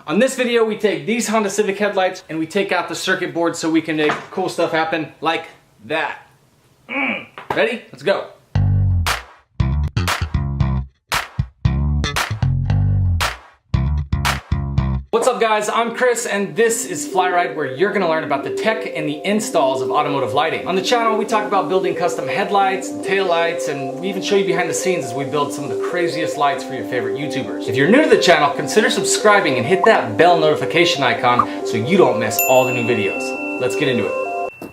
On this video, we take these Honda Civic headlights and we take out the circuit board so we can make cool stuff happen like that. Ready? Let's go. What's up guys, I'm Chris and this is FlyRyde, where you're gonna learn about the tech and the installs of automotive lighting. On the channel, we talk about building custom headlights and taillights, and we even show you behind the scenes as we build some of the craziest lights for your favorite YouTubers. If you're new to the channel, consider subscribing and hit that bell notification icon so you don't miss all the new videos. Let's get into it.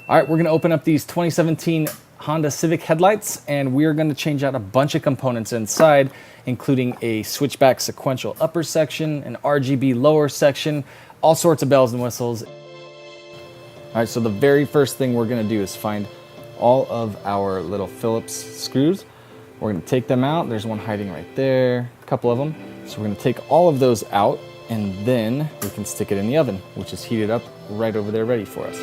All right, we're gonna open up these 2017 Honda Civic headlights, and we're going to change out a bunch of components inside, including a Switchback Sequential upper section, an RGB lower section, all sorts of bells and whistles. All right, so the very first thing we're going to do is find all of our little Phillips screws. We're going to take them out. There's one hiding right there, a couple of them. So we're going to take all of those out, and then we can stick it in the oven, which is heated up right over there ready for us.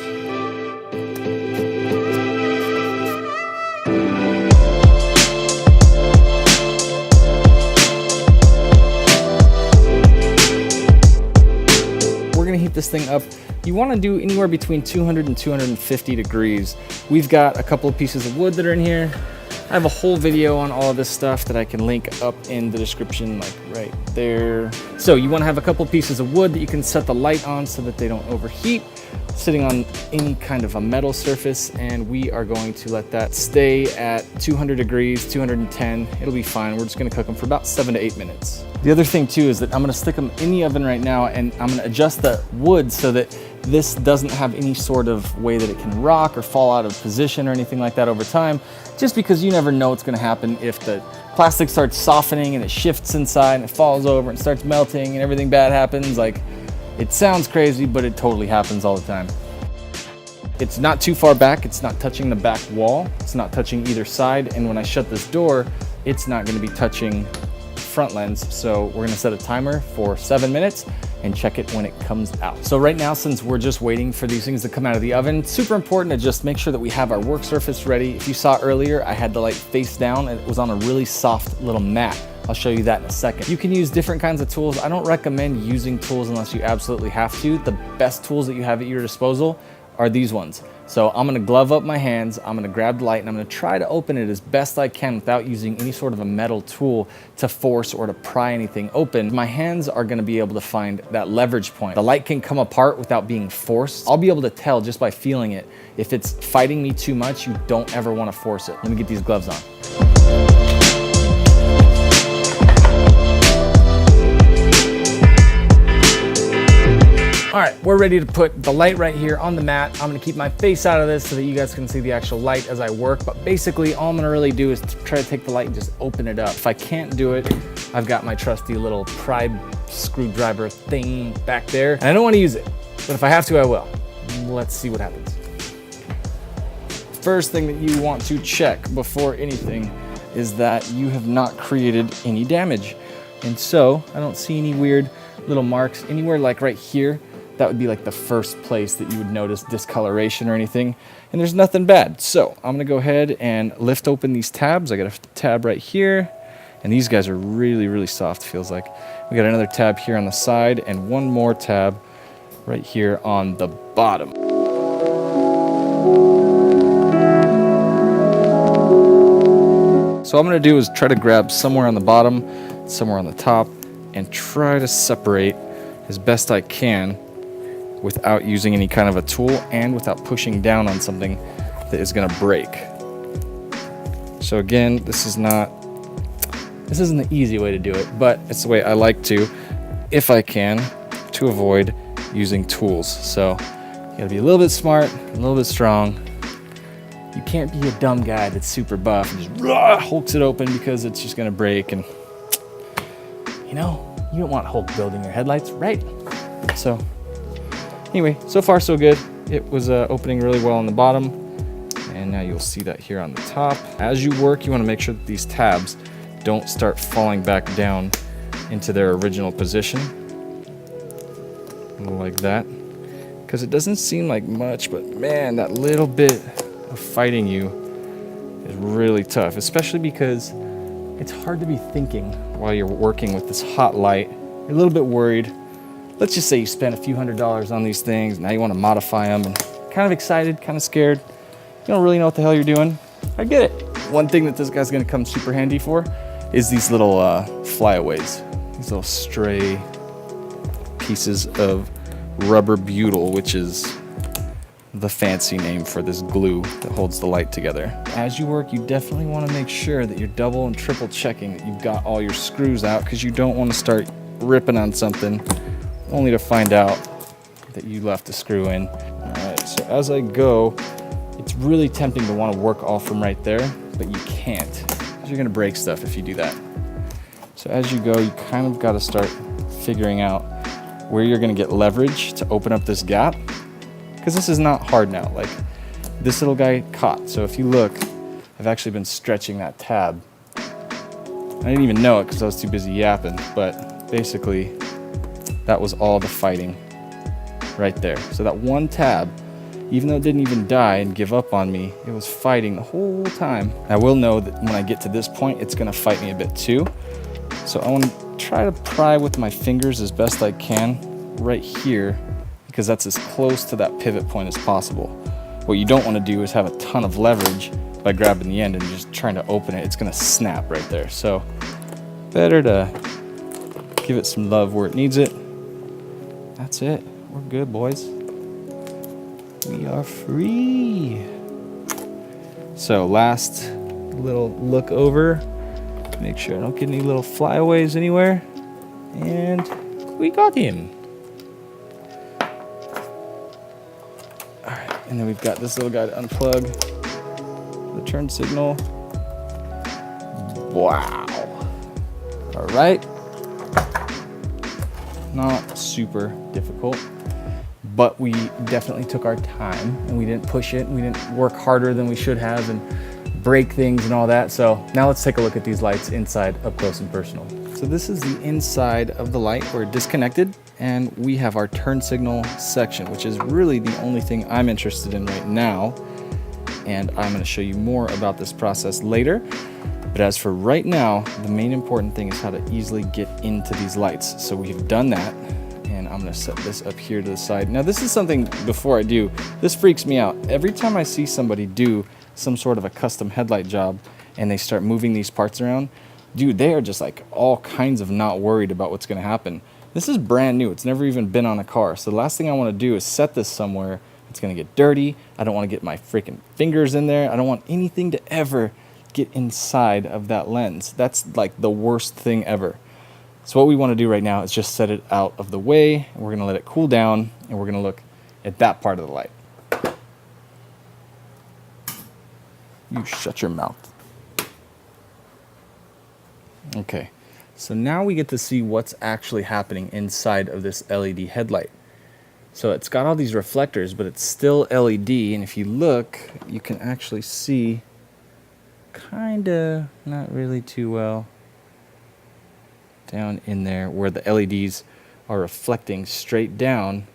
Heat this thing up. You want to do anywhere between 200 and 250 degrees. We've got a couple of pieces of wood that are in here. I have a whole video on all of this stuff that I can link up in the description, like right there. So you want to have a couple pieces of wood that you can set the light on so that they don't overheat, sitting on any kind of a metal surface, and we are going to let that stay at 200 degrees, 210. It'll be fine. We're just going to cook them for about 7 to 8 minutes. The other thing too is that I'm going to stick them in the oven right now, and I'm going to adjust the wood so that this doesn't have any sort of way that it can rock or fall out of position or anything like that over time, just because you never know what's going to happen if the plastic starts softening and it shifts inside and it falls over and starts melting and everything bad happens. Like, it sounds crazy, but it totally happens all the time. It's not too far back. It's not touching the back wall. It's not touching either side. And when I shut this door, it's not going to be touching front lens. So we're going to set a timer for 7 minutes and check it when it comes out. So right now, since we're just waiting for these things to come out of the oven, it's super important to just make sure that we have our work surface ready. If you saw earlier, I had the light face down and it was on a really soft little mat. I'll show you that in a second. You can use different kinds of tools. I don't recommend using tools unless you absolutely have to. The best tools that you have at your disposal are these ones. So I'm gonna glove up my hands, I'm gonna grab the light, and I'm gonna try to open it as best I can without using any sort of a metal tool to force or to pry anything open. My hands are gonna be able to find that leverage point. The light can come apart without being forced. I'll be able to tell just by feeling it. If it's fighting me too much, you don't ever wanna force it. Let me get these gloves on. All right, we're ready to put the light right here on the mat. I'm gonna keep my face out of this so that you guys can see the actual light as I work, but basically all I'm gonna really do is try to take the light and just open it up. If I can't do it, I've got my trusty little pry screwdriver thing back there, and I don't wanna use it, but if I have to, I will. Let's see what happens. First thing that you want to check before anything is that you have not created any damage. And so I don't see any weird little marks anywhere, like right here. That would be like the first place that you would notice discoloration or anything. And there's nothing bad. So I'm gonna go ahead and lift open these tabs. I got a tab right here, and these guys are really, really soft, feels like. We got another tab here on the side and one more tab right here on the bottom. So what I'm gonna do is try to grab somewhere on the bottom, somewhere on the top, and try to separate as best I can without using any kind of a tool and without pushing down on something that is gonna break. So again, this isn't the easy way to do it, but it's the way I like to, if I can, to avoid using tools. So you gotta be a little bit smart, a little bit strong. You can't be a dumb guy that's super buff and just hulks it open because it's just gonna break, and you know, you don't want Hulk building your headlights, right? So anyway, so far so good. It was opening really well on the bottom, and now you'll see that here on the top. As you work, you want to make sure that these tabs don't start falling back down into their original position, like that, because it doesn't seem like much, but man, that little bit of fighting you is really tough, especially because it's hard to be thinking while you're working with this hot light. You're a little bit worried let's just say you spent a few $100s on these things. Now you want to modify them, and kind of excited, kind of scared. You don't really know what the hell you're doing. I get it. One thing that this guy's going to come super handy for is these little flyaways. These little stray pieces of rubber butyl, which is the fancy name for this glue that holds the light together. As you work, you definitely want to make sure that you're double and triple checking that you've got all your screws out, because you don't want to start ripping on something only to find out that you left a screw in. All right, so as I go, it's really tempting to want to work all from right there, but you can't, because you're going to break stuff if you do that. So as you go, you kind of got to start figuring out where you're going to get leverage to open up this gap, because this is not hard now. Like, this little guy caught. So if you look, I've actually been stretching that tab. I didn't even know it because I was too busy yapping, but basically that was all the fighting right there. So that one tab, even though it didn't even die and give up on me, it was fighting the whole time. I will know that when I get to this point, it's going to fight me a bit too. So I want to try to pry with my fingers as best I can right here, because that's as close to that pivot point as possible. What you don't want to do is have a ton of leverage by grabbing the end and just trying to open it. It's going to snap right there. So better to give it some love where it needs it. That's it. We're good, boys. We are free. So last little look over. Make sure I don't get any little flyaways anywhere. And we got him. All right, and then we've got this little guy to unplug the turn signal. Wow. All right. Not super difficult, but we definitely took our time and we didn't push it. We didn't work harder than we should have and break things and all that. So now let's take a look at these lights inside up close and personal. So this is the inside of the light. We're disconnected and we have our turn signal section, which is really the only thing I'm interested in right now. And I'm going to show you more about this process later. But as for right now, the main important thing is how to easily get into these lights. So we've done that, and I'm going to set this up here to the side. Now this is something, before I do, this freaks me out. Every time I see somebody do some sort of a custom headlight job and they start moving these parts around, dude, they are just like all kinds of not worried about what's going to happen. This is brand new. It's never even been on a car. So the last thing I want to do is set this somewhere. It's going to get dirty. I don't want to get my freaking fingers in there. I don't want anything to ever get inside of that lens. That's like the worst thing ever. So what we want to do right now is just set it out of the way, and we're going to let it cool down, and we're going to look at that part of the light. You shut your mouth. Okay, so now we get to see what's actually happening inside of this LED headlight. So it's got all these reflectors, but it's still LED, and if you look, you can actually see kinda, not really too well, down in there where the LEDs are reflecting straight down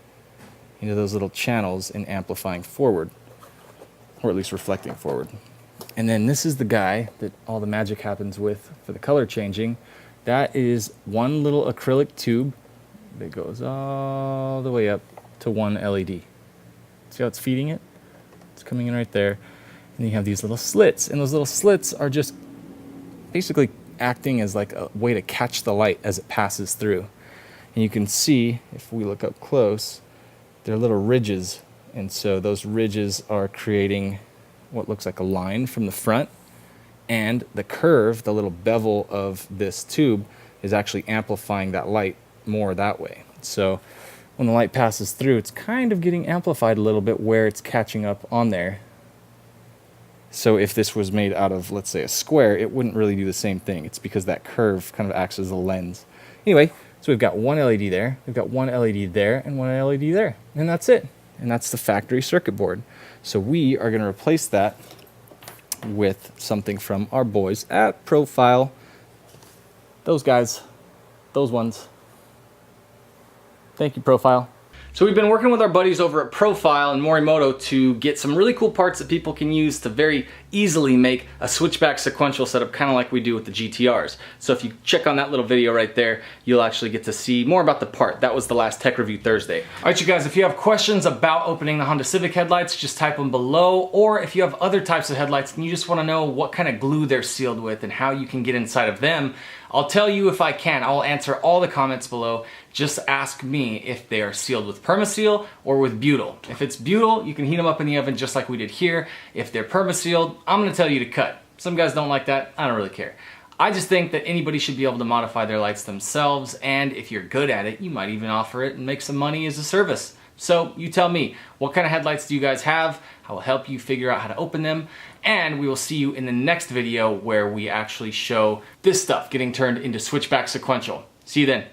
into those little channels and amplifying forward, or at least reflecting forward. And then this is the guy that all the magic happens with for the color changing. That is one little acrylic tube that goes all the way up to one LED. See how it's feeding it? It's coming in right there. And you have these little slits, and those little slits are just basically acting as like a way to catch the light as it passes through. And you can see, if we look up close, they're little ridges, and so those ridges are creating what looks like a line from the front, and the curve, the little bevel of this tube, is actually amplifying that light more that way. So when the light passes through, it's kind of getting amplified a little bit where it's catching up on there. So if this was made out of, let's say, a square, it wouldn't really do the same thing. It's because that curve kind of acts as a lens. Anyway, so we've got one LED there, we've got one LED there, and one LED there. And that's it. And that's the factory circuit board. So we are going to replace that with something from our boys at Profile. Those guys, those ones. Thank you, Profile. So we've been working with our buddies over at Profile and Morimoto to get some really cool parts that people can use to very easily make a switchback sequential setup, kind of like we do with the GTRs. So if you check on that little video right there, you'll actually get to see more about the part. That was the last Tech Review Thursday. All right, you guys, if you have questions about opening the Honda Civic headlights, just type them below. Or if you have other types of headlights and you just want to know what kind of glue they're sealed with and how you can get inside of them, I'll tell you if I can. I'll answer all the comments below. Just ask me if they are sealed with Permaseal or with butyl. If it's butyl, you can heat them up in the oven just like we did here. If they're Permasealed, I'm gonna tell you to cut. Some guys don't like that, I don't really care. I just think that anybody should be able to modify their lights themselves, and if you're good at it, you might even offer it and make some money as a service. So you tell me, what kind of headlights do you guys have? I will help you figure out how to open them, and we will see you in the next video where we actually show this stuff getting turned into switchback sequential. See you then.